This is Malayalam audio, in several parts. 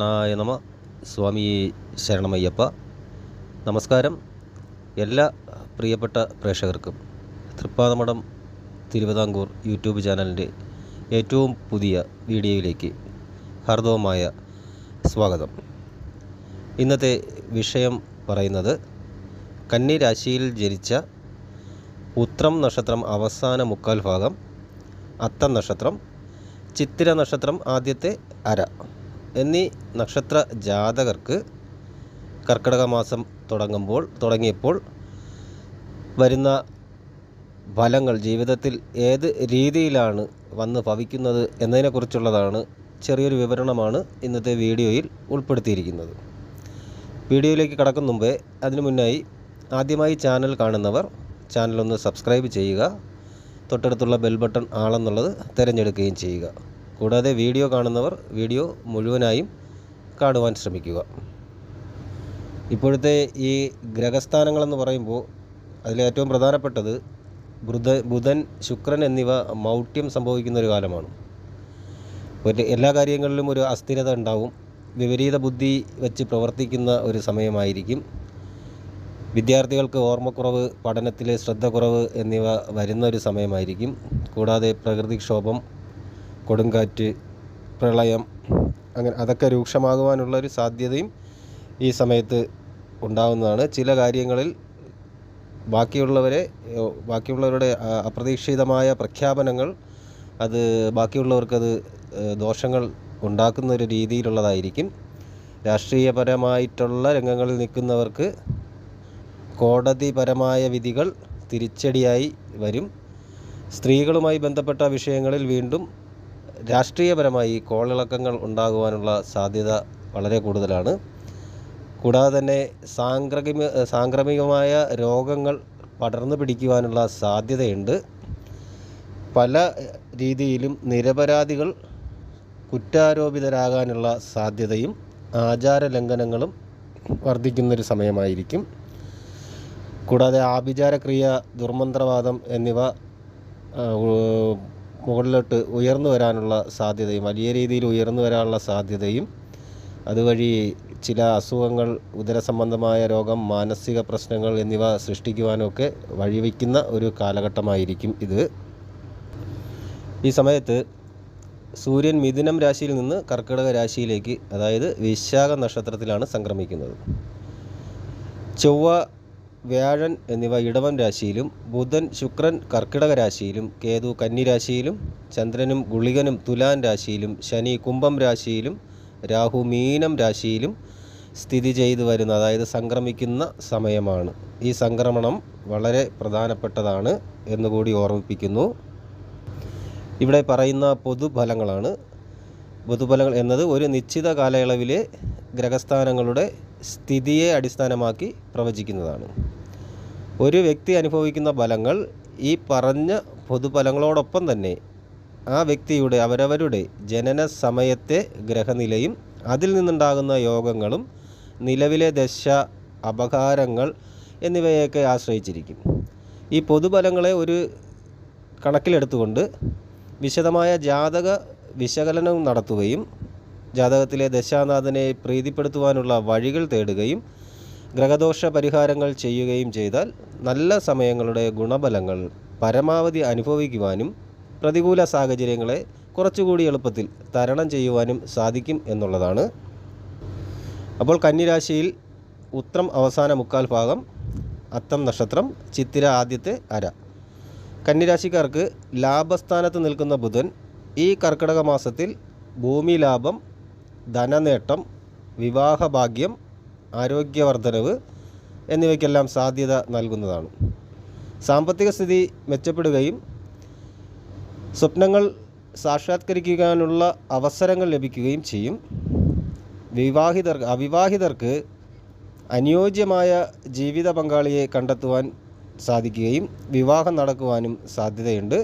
ശ്രീകൃഷ്ണായ നമ. സ്വാമി ശരണമയ്യപ്പ. നമസ്കാരം. എല്ലാ പ്രിയപ്പെട്ട പ്രേക്ഷകർക്കും തൃപ്പാദമഠം തിരുവിതാംകൂർ യൂട്യൂബ് ചാനലിൻ്റെ ഏറ്റവും പുതിയ വീഡിയോയിലേക്ക് ഹാർദവമായ സ്വാഗതം. ഇന്നത്തെ വിഷയം പറയുന്നത് കന്നി രാശിയിൽ ജനിച്ച ഉത്രം നക്ഷത്രം അവസാന മുക്കാൽ ഭാഗം, അത്തം നക്ഷത്രം, ചിത്തിര നക്ഷത്രം ആദ്യത്തെ അര എന്നീ നക്ഷത്ര ജാതകർക്ക് കർക്കിടക മാസം തുടങ്ങിയപ്പോൾ വരുന്ന ഫലങ്ങൾ ജീവിതത്തിൽ ഏത് രീതിയിലാണ് വന്ന് ഭവിക്കുന്നത് എന്നതിനെക്കുറിച്ചുള്ളതാണ് ചെറിയൊരു വിവരണമാണ് ഇന്നത്തെ വീഡിയോയിൽ ഉൾപ്പെടുത്തിയിരിക്കുന്നത്. വീഡിയോയിലേക്ക് കടക്കും മുമ്പേ അതിനു മുന്നായി ആദ്യമായി ചാനൽ കാണുന്നവർ ചാനലൊന്ന് സബ്സ്ക്രൈബ് ചെയ്യുക, തൊട്ടടുത്തുള്ള ബെൽ ബട്ടൺ ആളെന്നുള്ളത് തിരഞ്ഞെടുക്കുകയും ചെയ്യുക. കൂടാതെ വീഡിയോ കാണുന്നവർ വീഡിയോ മുഴുവനായും കാണുവാൻ ശ്രമിക്കുക. ഇപ്പോഴത്തെ ഈ ഗ്രഹസ്ഥാനങ്ങളെന്ന് പറയുമ്പോൾ അതിലേറ്റവും പ്രധാനപ്പെട്ടത് ബുധൻ, ശുക്രൻ എന്നിവ മൗഢ്യം സംഭവിക്കുന്ന ഒരു കാലമാണ്. എല്ലാ കാര്യങ്ങളിലും ഒരു അസ്ഥിരത ഉണ്ടാവും. വിപരീത ബുദ്ധി വെച്ച് പ്രവർത്തിക്കുന്ന ഒരു സമയമായിരിക്കും. വിദ്യാർത്ഥികൾക്ക് ഓർമ്മക്കുറവ്, പഠനത്തിലെ ശ്രദ്ധക്കുറവ് എന്നിവ വരുന്ന ഒരു സമയമായിരിക്കും. കൂടാതെ പ്രകൃതിക്ഷോഭം, കൊടുങ്കാറ്റ്, പ്രളയം, അങ്ങനെ അതൊക്കെ രൂക്ഷമാകുവാനുള്ള ഒരു സാധ്യതയും ഈ സമയത്ത് ഉണ്ടാകുന്നതാണ്. ചില കാര്യങ്ങളിൽ ബാക്കിയുള്ളവരുടെ അപ്രതീക്ഷിതമായ പ്രഖ്യാപനങ്ങൾ അത് ബാക്കിയുള്ളവർക്കത് ദോഷങ്ങൾ ഉണ്ടാക്കുന്ന ഒരു രീതിയിലുള്ളതായിരിക്കും. രാഷ്ട്രീയപരമായിട്ടുള്ള രംഗങ്ങളിൽ നിൽക്കുന്നവർക്ക് കോടതിപരമായ വിധികൾ തിരിച്ചടിയായി വരും. സ്ത്രീകളുമായി ബന്ധപ്പെട്ട വിഷയങ്ങളിൽ വീണ്ടും രാഷ്ട്രീയപരമായി കോളിളക്കങ്ങൾ ഉണ്ടാകുവാനുള്ള സാധ്യത വളരെ കൂടുതലാണ്. കൂടാതെ തന്നെ സാംക്രമികമായ രോഗങ്ങൾ പടർന്നു പിടിക്കുവാനുള്ള സാധ്യതയുണ്ട്. പല രീതിയിലും നിരപരാധികൾ കുറ്റാരോപിതരാകാനുള്ള സാധ്യതയും ആചാരലംഘനങ്ങളും വർദ്ധിക്കുന്നൊരു സമയമായിരിക്കും. കൂടാതെ ആഭിചാരക്രിയ, ദുർമന്ത്രവാദം എന്നിവ മുകളിലോട്ട് ഉയർന്നു വരാനുള്ള സാധ്യതയും, വലിയ രീതിയിൽ ഉയർന്നു വരാനുള്ള സാധ്യതയും, അതുവഴി ചില അസുഖങ്ങൾ, ഉദരസംബന്ധമായ രോഗം, മാനസിക പ്രശ്നങ്ങൾ എന്നിവ സൃഷ്ടിക്കുവാനൊക്കെ വഴിവെക്കുന്ന ഒരു കാലഘട്ടമായിരിക്കും ഇത്. ഈ സമയത്ത് സൂര്യൻ മിഥുനം രാശിയിൽ നിന്ന് കർക്കിടക രാശിയിലേക്ക്, അതായത് വിശാഖ നക്ഷത്രത്തിലാണ് സംക്രമിക്കുന്നത്. ചൊവ്വ, വ്യാഴൻ എന്നിവ ഇടവം രാശിയിലും, ബുധൻ, ശുക്രൻ കർക്കിടക രാശിയിലും, കേതു കന്നി രാശിയിലും, ചന്ദ്രനും ഗുളികനും തുലാൻ രാശിയിലും, ശനി കുംഭം രാശിയിലും, രാഹു മീനം രാശിയിലും സ്ഥിതി ചെയ്തു വരുന്ന, അതായത് സംക്രമിക്കുന്ന സമയമാണ്. ഈ സംക്രമണം വളരെ പ്രധാനപ്പെട്ടതാണ് എന്നുകൂടി ഓർമ്മിപ്പിക്കുന്നു. ഇവിടെ പറയുന്ന പൊതുഫലങ്ങളാണ്. പൊതുഫലങ്ങൾ എന്നത് ഒരു നിശ്ചിത കാലയളവിലെ ഗ്രഹസ്ഥാനങ്ങളുടെ സ്ഥിതിയെ അടിസ്ഥാനമാക്കി പ്രവചിക്കുന്നതാണ്. ഒരു വ്യക്തി അനുഭവിക്കുന്ന ഫലങ്ങൾ ഈ പറഞ്ഞ പൊതുഫലങ്ങളോടൊപ്പം തന്നെ ആ വ്യക്തിയുടെ അവരവരുടെ ജനന സമയത്തെ ഗ്രഹനിലയും അതിൽ നിന്നുണ്ടാകുന്ന യോഗങ്ങളും നിലവിലെ ദശ, അപകാരങ്ങൾ എന്നിവയൊക്കെ ആശ്രയിച്ചിരിക്കും. ഈ പൊതുഫലങ്ങളെ ഒരു കണക്കിലെടുത്തുകൊണ്ട് വിശദമായ ജാതക വിശകലനം നടത്തുകയും ജാതകത്തിലെ ദശാനാഥനെ പ്രീതിപ്പെടുത്തുവാനുള്ള വഴികൾ തേടുകയും ഗ്രഹദോഷ പരിഹാരങ്ങൾ ചെയ്യുകയും ചെയ്താൽ നല്ല സമയങ്ങളുടെ ഗുണഫലങ്ങൾ പരമാവധി അനുഭവിക്കുവാനും പ്രതികൂല സാഹചര്യങ്ങളെ കുറച്ചുകൂടി എളുപ്പത്തിൽ തരണം ചെയ്യുവാനും സാധിക്കും എന്നുള്ളതാണ്. അപ്പോൾ കന്നിരാശിയിൽ ഉത്രം അവസാന മുക്കാൽ ഭാഗം, അത്തം നക്ഷത്രം, ചിത്തിര ആദ്യത്തെ അര. കന്നിരാശിക്കാർക്ക് ലാഭസ്ഥാനത്ത് നിൽക്കുന്ന ബുധൻ ഈ കർക്കിടക മാസത്തിൽ ഭൂമി ലാഭം, ധനനേട്ടം, വിവാഹഭാഗ്യം, ആരോഗ്യവർദ്ധനവ് എന്നിവയ്ക്കെല്ലാം സാധ്യത നൽകുന്നതാണ്. സാമ്പത്തിക സ്ഥിതി മെച്ചപ്പെടുകയും സ്വപ്നങ്ങൾ സാക്ഷാത്കരിക്കാനുള്ള അവസരങ്ങൾ ലഭിക്കുകയും ചെയ്യും. അവിവാഹിതർക്ക് അനുയോജ്യമായ ജീവിത പങ്കാളിയെ കണ്ടെത്തുവാൻ സാധിക്കുകയും വിവാഹം നടക്കുവാനും സാധ്യതയുണ്ട്.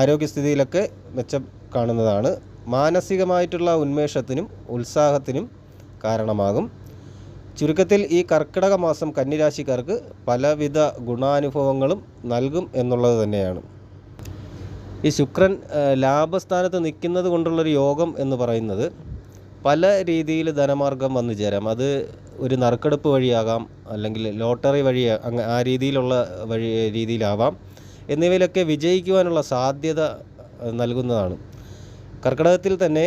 ആരോഗ്യസ്ഥിതിയിലൊക്കെ മെച്ചം കാണുന്നതാണ്. മാനസികമായിട്ടുള്ള ഉന്മേഷത്തിനും ഉത്സാഹത്തിനും കാരണമാകും. ചുരുക്കത്തിൽ ഈ കർക്കിടക മാസം കന്നിരാശിക്കാർക്ക് പലവിധ ഗുണാനുഭവങ്ങളും നൽകും എന്നുള്ളത് തന്നെയാണ്. ഈ ശുക്രൻ ലാഭസ്ഥാനത്ത് നിൽക്കുന്നത് കൊണ്ടുള്ളൊരു യോഗം എന്ന് പറയുന്നത് പല രീതിയിൽ ധനമാർഗം വന്നു ചേരാം. അത് ഒരു നറുക്കെടുപ്പ് വഴിയാകാം, അല്ലെങ്കിൽ ലോട്ടറി വഴി, ആ രീതിയിലുള്ള രീതിയിലാവാം. എന്നിവയിലൊക്കെ വിജയിക്കുവാനുള്ള സാധ്യത നൽകുന്നതാണ്. കർക്കിടകത്തിൽ തന്നെ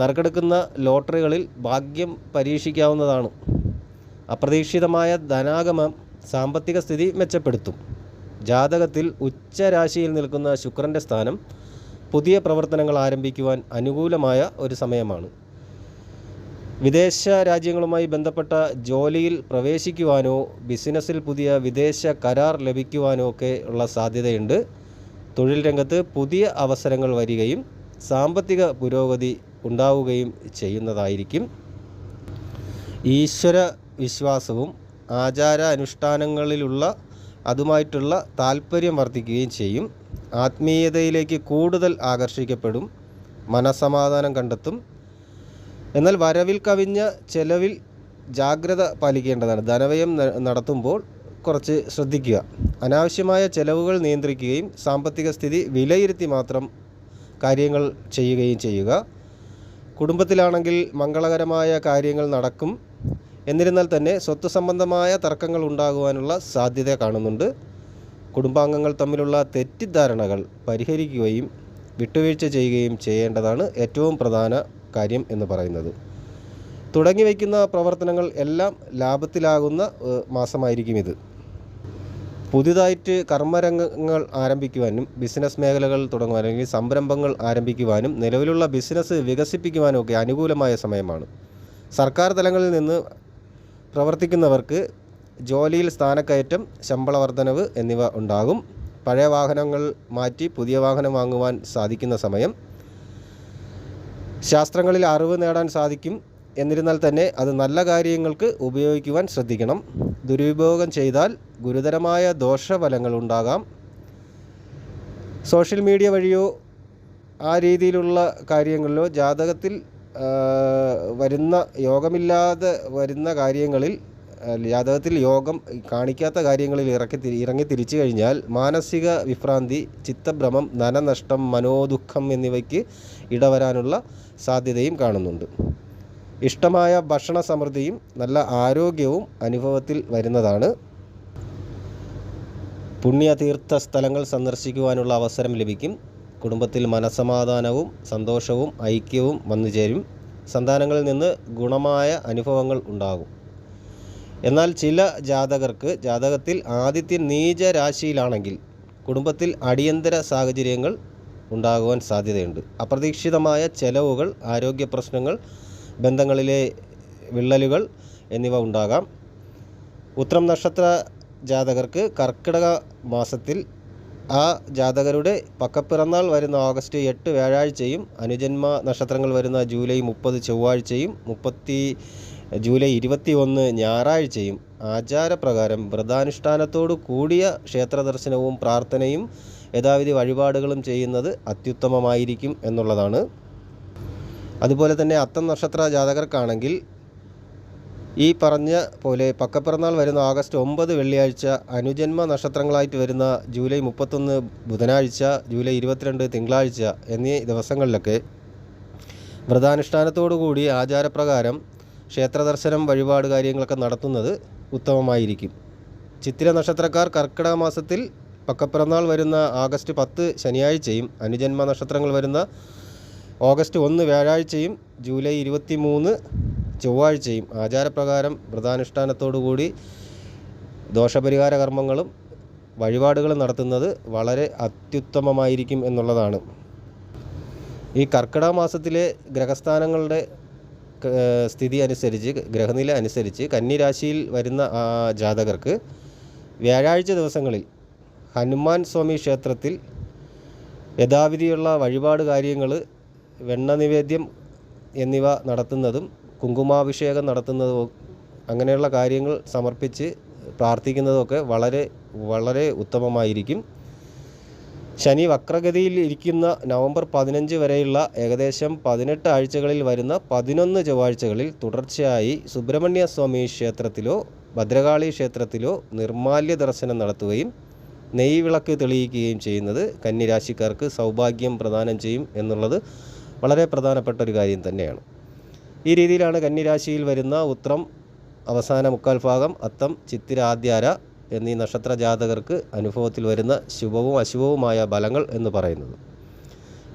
നറുക്കെടുക്കുന്ന ലോട്ടറികളിൽ ഭാഗ്യം പരീക്ഷിക്കാവുന്നതാണ്. അപ്രതീക്ഷിതമായ ധനാഗമം സാമ്പത്തിക സ്ഥിതി മെച്ചപ്പെടുത്തും. ജാതകത്തിൽ ഉച്ചരാശിയിൽ നിൽക്കുന്ന ശുക്രൻ്റെ സ്ഥാനം പുതിയ പ്രവർത്തനങ്ങൾ ആരംഭിക്കുവാൻ അനുകൂലമായ ഒരു സമയമാണ്. വിദേശ രാജ്യങ്ങളുമായി ബന്ധപ്പെട്ട ജോലിയിൽ പ്രവേശിക്കുവാനോ ബിസിനസ്സിൽ പുതിയ വിദേശ കരാർ ലഭിക്കുവാനോ ഒക്കെ ഉള്ള സാധ്യതയുണ്ട്. തൊഴിൽ രംഗത്ത് പുതിയ അവസരങ്ങൾ വരികയും സാമ്പത്തിക പുരോഗതി ഉണ്ടാവുകയും ചെയ്യുന്നതായിരിക്കും. ഈശ്വര വിശ്വാസവും ആചാര അനുഷ്ഠാനങ്ങളിലുള്ള അതുമായിട്ടുള്ള താല്പര്യം വർദ്ധിക്കുകയും ചെയ്യും. ആത്മീയതയിലേക്ക് കൂടുതൽ ആകർഷിക്കപ്പെടും. മനസ്സമാധാനം കണ്ടെത്തും. എന്നാൽ വരവിൽ കവിഞ്ഞ ചെലവിൽ ജാഗ്രത പാലിക്കേണ്ടതാണ്. ധനവ്യയം നടത്തുമ്പോൾ കുറച്ച് ശ്രദ്ധിക്കുക. അനാവശ്യമായ ചെലവുകൾ നിയന്ത്രിക്കുകയും സാമ്പത്തിക സ്ഥിതി വിലയിരുത്തി മാത്രം കാര്യങ്ങൾ ചെയ്യുകയും ചെയ്യുക. കുടുംബത്തിലാണെങ്കിൽ മംഗളകരമായ കാര്യങ്ങൾ നടക്കും. എന്നിരുന്നാൽ തന്നെ സ്വത്ത് സംബന്ധമായ തർക്കങ്ങൾ ഉണ്ടാകുവാനുള്ള സാധ്യത കാണുന്നുണ്ട്. കുടുംബാംഗങ്ങൾ തമ്മിലുള്ള തെറ്റിദ്ധാരണകൾ പരിഹരിക്കുകയും വിട്ടുവീഴ്ച ചെയ്യുകയും ചെയ്യേണ്ടതാണ് ഏറ്റവും പ്രധാന കാര്യം എന്ന് പറയുന്നത്. തുടങ്ങി വയ്ക്കുന്ന പ്രവർത്തനങ്ങൾ എല്ലാം ലാഭത്തിലാകുന്ന മാസമായിരിക്കും ഇത്. പുതിയതായിട്ട് കർമ്മരംഗങ്ങൾ ആരംഭിക്കുവാനും ബിസിനസ് മേഖലകൾ തുടങ്ങുവാനും അല്ലെങ്കിൽ സംരംഭങ്ങൾ ആരംഭിക്കുവാനും നിലവിലുള്ള ബിസിനസ് വികസിപ്പിക്കുവാനും ഒക്കെ അനുകൂലമായ സമയമാണ്. സർക്കാർ തലങ്ങളിൽ നിന്ന് പ്രവർത്തിക്കുന്നവർക്ക് ജോലിയിൽ സ്ഥാനക്കയറ്റം, ശമ്പള വർധനവ് എന്നിവ ഉണ്ടാകും. പഴയ വാഹനങ്ങൾ മാറ്റി പുതിയ വാഹനം വാങ്ങുവാൻ സാധിക്കുന്ന സമയം. ശാസ്ത്രങ്ങളിൽ അറിവ് നേടാൻ സാധിക്കും. എന്നിരുന്നാൽ തന്നെ അത് നല്ല കാര്യങ്ങൾക്ക് ഉപയോഗിക്കുവാൻ ശ്രദ്ധിക്കണം. ദുരുപയോഗം ചെയ്താൽ ഗുരുതരമായ ദോഷഫലങ്ങൾ ഉണ്ടാകാം. സോഷ്യൽ മീഡിയ വഴിയോ ആ രീതിയിലുള്ള കാര്യങ്ങളിലോ ജാതകത്തിൽ വരുന്ന യോഗമില്ലാതെ വരുന്ന കാര്യങ്ങളിൽ, ജാതകത്തിൽ യോഗം കാണിക്കാത്ത കാര്യങ്ങളിൽ ഇറങ്ങി തിരിച്ചു കഴിഞ്ഞാൽ മാനസിക വിഭ്രാന്തി, ചിത്തഭ്രമം, ധനനഷ്ടം, മനോദുഃഖം എന്നിവയ്ക്ക് ഇടവരാനുള്ള സാധ്യതയും കാണുന്നുണ്ട്. ഇഷ്ടമായ ഭക്ഷണ സമൃദ്ധിയും നല്ല ആരോഗ്യവും അനുഭവത്തിൽ വരുന്നതാണ്. പുണ്യതീർത്ഥ സ്ഥലങ്ങൾ സന്ദർശിക്കുവാനുള്ള അവസരം ലഭിക്കും. കുടുംബത്തിൽ മനസ്സമാധാനവും സന്തോഷവും ഐക്യവും വന്നുചേരും. സന്താനങ്ങളിൽ നിന്ന് ഗുണമായ അനുഭവങ്ങൾ ഉണ്ടാകും. എന്നാൽ ചില ജാതകർക്ക് ജാതകത്തിൽ ആദിത്യൻ നീചരാശിയിലാണെങ്കിൽ കുടുംബത്തിൽ അടിയന്തര സാഹചര്യങ്ങൾ ഉണ്ടാകുവാൻ സാധ്യതയുണ്ട്. അപ്രതീക്ഷിതമായ ചെലവുകൾ, ആരോഗ്യ പ്രശ്നങ്ങൾ, ബന്ധങ്ങളിലെ വിള്ളലുകൾ എന്നിവ ഉണ്ടാകാം. ഉത്രം നക്ഷത്ര ജാതകർക്ക് കർക്കിടക മാസത്തിൽ ആ ജാതകരുടെ പക്കപ്പിറന്നാൾ വരുന്ന ഓഗസ്റ്റ് 8 വ്യാഴാഴ്ചയും അനുജന്മ നക്ഷത്രങ്ങൾ വരുന്ന ജൂലൈ 30 ചൊവ്വാഴ്ചയും ജൂലൈ 21 ഞായറാഴ്ചയും ആചാരപ്രകാരം വ്രതാനുഷ്ഠാനത്തോടു കൂടിയ ക്ഷേത്രദർശനവും പ്രാർത്ഥനയും യഥാവിധി വഴിപാടുകളും ചെയ്യുന്നത് അത്യുത്തമമായിരിക്കും എന്നുള്ളതാണ്. അതുപോലെ തന്നെ അത്തം നക്ഷത്ര ജാതകർക്കാണെങ്കിൽ ഈ പറഞ്ഞ പോലെ പക്കപ്പിറന്നാൾ വരുന്ന ഓഗസ്റ്റ് 9 വെള്ളിയാഴ്ച, അനുജന്മ നക്ഷത്രങ്ങളായിട്ട് വരുന്ന ജൂലൈ 31 ബുധനാഴ്ച, ജൂലൈ 22 തിങ്കളാഴ്ച എന്നീ ദിവസങ്ങളിലൊക്കെ വ്രതാനുഷ്ഠാനത്തോടു കൂടി ആചാരപ്രകാരം ക്ഷേത്രദർശനം, വഴിപാട് കാര്യങ്ങളൊക്കെ നടത്തുന്നത് ഉത്തമമായിരിക്കും. ചിത്തിര നക്ഷത്രക്കാർ കർക്കിടക മാസത്തിൽ പക്കപ്പിറന്നാൾ വരുന്ന ഓഗസ്റ്റ് 10 ശനിയാഴ്ചയും അനുജന്മ നക്ഷത്രങ്ങൾ വരുന്ന ഓഗസ്റ്റ് 1 വ്യാഴാഴ്ചയും ജൂലൈ 23 ചൊവ്വാഴ്ചയും ആചാരപ്രകാരം വ്രതാനുഷ്ഠാനത്തോടുകൂടി ദോഷപരിഹാര കർമ്മങ്ങളും വഴിപാടുകളും നടത്തുന്നത് വളരെ അത്യുത്തമമായിരിക്കും എന്നുള്ളതാണ്. ഈ കർക്കിടക മാസത്തിലെ ഗ്രഹസ്ഥാനങ്ങളുടെ സ്ഥിതി അനുസരിച്ച്, ഗ്രഹനില അനുസരിച്ച് കന്നിരാശിയിൽ വരുന്ന ജാതകർക്ക് വ്യാഴാഴ്ച ദിവസങ്ങളിൽ ഹനുമാൻ സ്വാമി ക്ഷേത്രത്തിൽ യഥാവിധിയുള്ള വഴിപാട് കാര്യങ്ങൾ, വെണ്ണ നിവേദ്യം എന്നിവ നടത്തുന്നതും കുങ്കുമാഭിഷേകം നടത്തുന്നതും അങ്ങനെയുള്ള കാര്യങ്ങൾ സമർപ്പിച്ച് പ്രാർത്ഥിക്കുന്നതൊക്കെ വളരെ വളരെ ഉത്തമമായിരിക്കും. ശനി വക്രഗതിയിൽ ഇരിക്കുന്ന നവംബർ 15 വരെയുള്ള ഏകദേശം 18 ആഴ്ചകളിൽ വരുന്ന 11 ചൊവ്വാഴ്ചകളിൽ തുടർച്ചയായി സുബ്രഹ്മണ്യ സ്വാമി ക്ഷേത്രത്തിലോ ഭദ്രകാളി ക്ഷേത്രത്തിലോ നിർമാല്യ ദർശനം നടത്തുകയും നെയ് വിളക്ക് തെളിയിക്കുകയും ചെയ്യുന്നത് കന്നിരാശിക്കാർക്ക് സൗഭാഗ്യം പ്രദാനം ചെയ്യും എന്നുള്ളത് വളരെ പ്രധാനപ്പെട്ട ഒരു കാര്യം തന്നെയാണ്. ഈ രീതിയിലാണ് കന്നിരാശിയിൽ വരുന്ന ഉത്രം അവസാന മുക്കാൽ ഭാഗം, അത്തം, ചിത്തിര, ആദ്യാര എന്നീ നക്ഷത്ര ജാതകർക്ക് അനുഭവത്തിൽ വരുന്ന ശുഭവും അശുഭവുമായ ഫലങ്ങൾ എന്ന് പറയുന്നത്.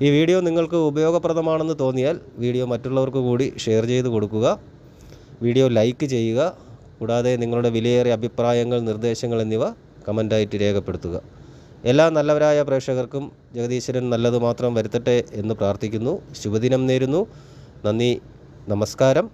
ഈ വീഡിയോ നിങ്ങൾക്ക് ഉപയോഗപ്രദമാണെന്ന് തോന്നിയാൽ വീഡിയോ മറ്റുള്ളവർക്ക് കൂടി ഷെയർ ചെയ്ത് കൊടുക്കുക. വീഡിയോ ലൈക്ക് ചെയ്യുക. കൂടാതെ നിങ്ങളുടെ വിലയേറിയ അഭിപ്രായങ്ങൾ, നിർദ്ദേശങ്ങൾ എന്നിവ കമൻ്റായിട്ട് രേഖപ്പെടുത്തുക. എല്ലാ നല്ലവരായ പ്രേക്ഷകർക്കും ജഗദീശ്വരൻ നല്ലത് മാത്രം വരുത്തട്ടെ എന്ന് പ്രാർത്ഥിക്കുന്നു. ശുഭദിനം നേരുന്നു. നന്ദി, നമസ്കാരം.